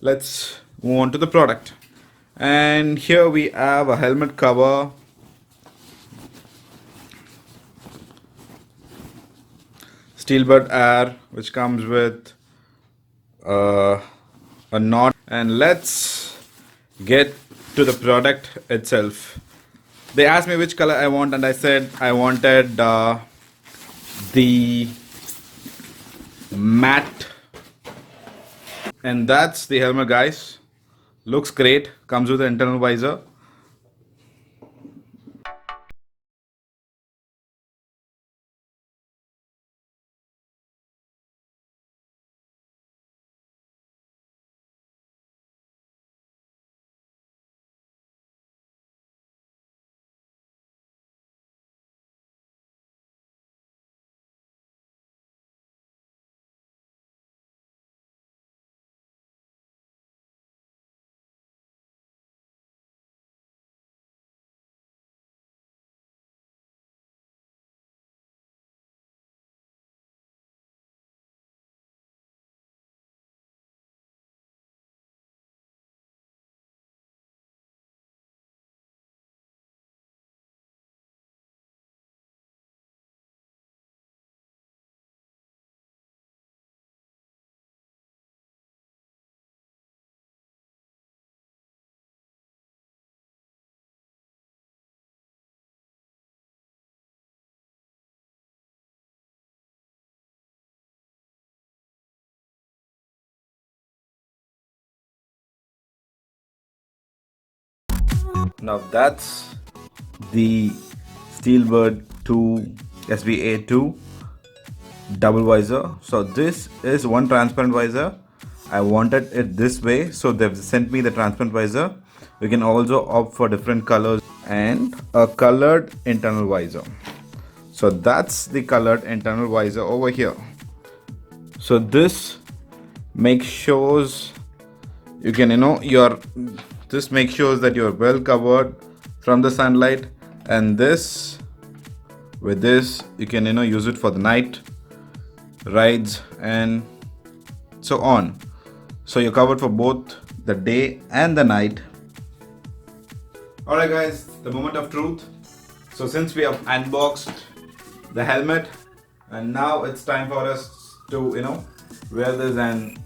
let's move on to the product. And here we have a helmet cover, Steelbird Air, which comes with a knot. And let's get to the product itself. They asked me which color I want, and I said I wanted the matte. And that's the helmet, guys. Looks great. Comes with an internal visor. Now that's the Steelbird 2 SBA 2 double visor. So this is one transparent visor. I wanted it this way, so they've sent me the transparent visor. You can also opt for different colors and a colored internal visor. So that's the colored internal visor over here. So this makes sure you can this makes sure that you're well covered from the sunlight, and this with this you can use it for the night rides and so on. So you're covered for both the day and the night. Alright guys, the moment of truth. So since we have unboxed the helmet, and now it's time for us to wear this and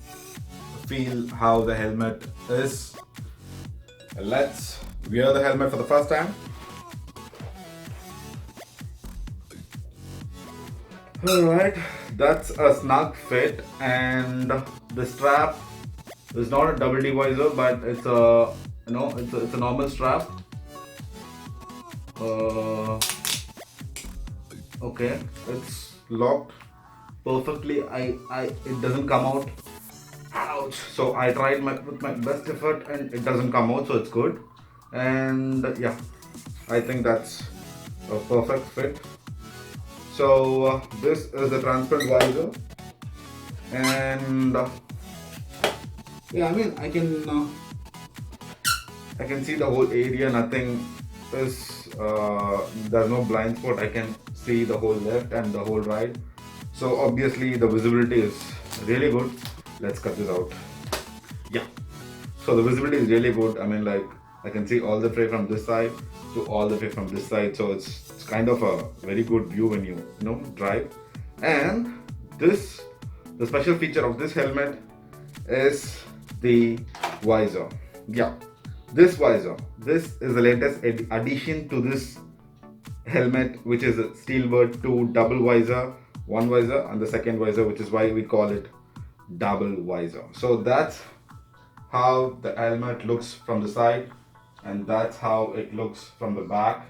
feel how the helmet is. Let's wear the helmet for the first time. Alright, that's a snug fit, and the strap is not a double D visor, but it's a it's a normal strap. Okay, it's locked perfectly. It doesn't come out. Ouch. So I tried with my best effort and it doesn't come out, so it's good. And yeah, I think that's a perfect fit. So this is the transparent visor, and yeah, I mean I can see the whole area. Nothing is there's no blind spot. I can see the whole left and the whole right. So obviously the visibility is really good. Let's cut this out. Yeah, so the visibility is really good. I mean, like, I can see all the way from this side to all the way from this side, so it's kind of a very good view when you drive. And the special feature of this helmet is the visor. Yeah, this visor, this is the latest addition to this helmet, which is a Steelbird 2 double visor, one visor, and the second visor, which is why we call it double visor. So that's how the helmet looks from the side, and that's how it looks from the back,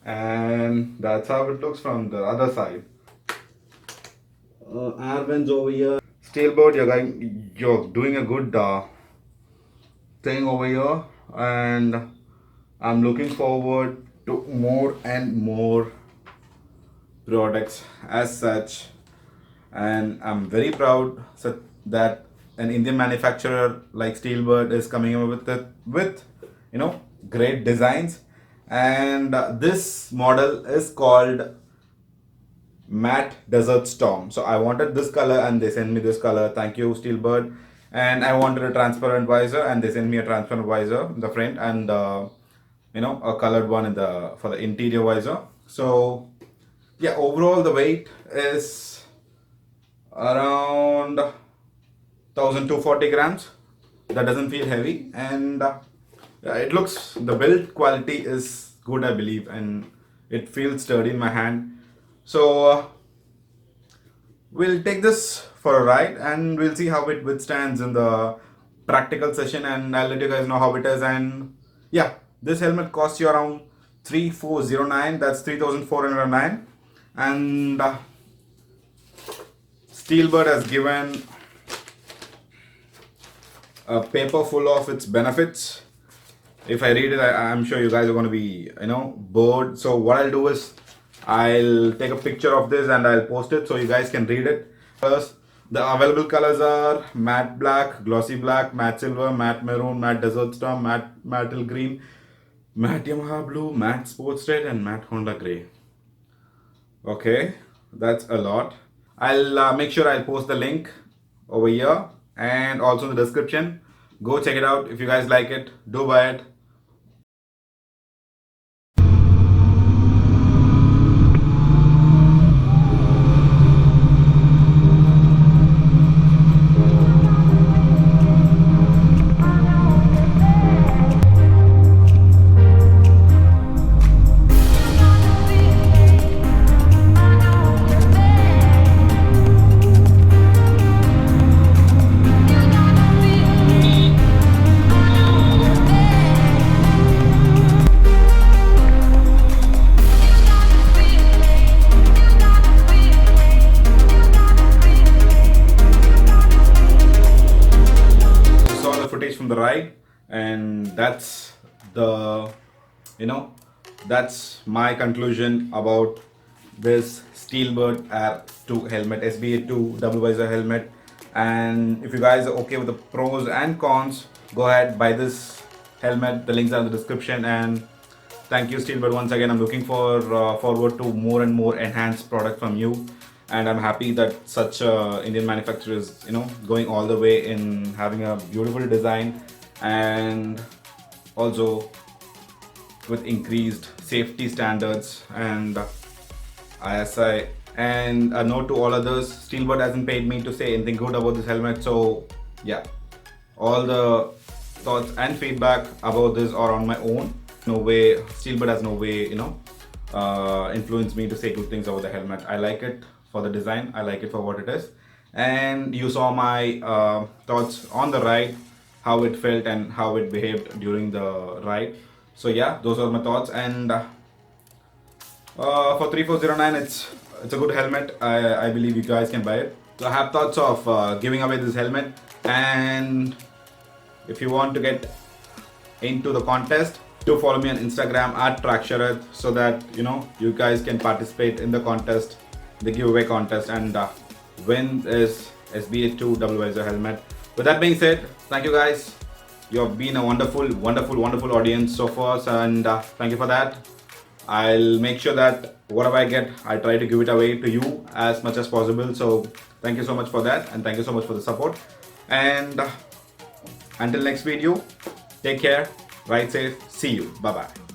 and that's how it looks from the other side. Air vents over here. Steelbird, you're doing a good thing over here, and I'm looking forward to more and more products as such. And I'm very proud that an Indian manufacturer like Steelbird is coming up with great designs. And this model is called Matte Desert Storm. So I wanted this color and they sent me this color. Thank you, Steelbird. and I wanted a transparent visor, and they sent me a transparent visor in the front, and a colored one in the for the interior visor. So yeah, overall the weight is around 1240 grams. That doesn't feel heavy, and yeah, it looks, the build quality is good, I believe, and it feels sturdy in my hand. So we'll take this for a ride and we'll see how it withstands in the practical session, and I'll let you guys know how it is. And yeah, this helmet costs you around 3409, that's 3409. And Steelbird has given a paper full of its benefits. If I read it, I'm sure you guys are going to be bored. So what I'll do is I'll take a picture of this and I'll post it so you guys can read it. First, the available colors are matte black, glossy black, matte silver, matte maroon, matte desert storm, matte metal green, matte Yamaha blue, matte sports red, and matte Honda gray. Okay, that's a lot. I'll make sure I'll post the link over here and also in the description. Go check it out. If you guys like it, do buy it. From the ride, and that's the that's my conclusion about this Steelbird Air 2 helmet, SBA 2 double visor helmet. And if you guys are okay with the pros and cons, go ahead, buy this helmet. The links are in the description. And thank you, Steelbird, once again. I'm looking forward to more and more enhanced product from you, and I'm happy that such Indian manufacturer is going all the way in having a beautiful design, and also with increased safety standards and ISI. And a note to all others, Steelbird hasn't paid me to say anything good about this helmet, so yeah, all the thoughts and feedback about this are on my own. No way, Steelbird has no way influenced me to say good things about the helmet. I like it for the design, I like it for what it is, and you saw my thoughts on the ride, how it felt and how it behaved during the ride. So yeah, those are my thoughts. And for 3409, it's a good helmet. I believe you guys can buy it. So I have thoughts of giving away this helmet, and if you want to get into the contest, do follow me on Instagram at @tracksharad, so that you guys can participate in the contest, the giveaway contest, and win this SBA 2 double visor helmet. With that being said, thank you guys. You have been a wonderful audience so far, and thank you for that. I'll make sure that whatever I get, I try to give it away to you as much as possible. So thank you so much for that, and thank you so much for the support. And until next video, take care, ride safe, see you, bye bye.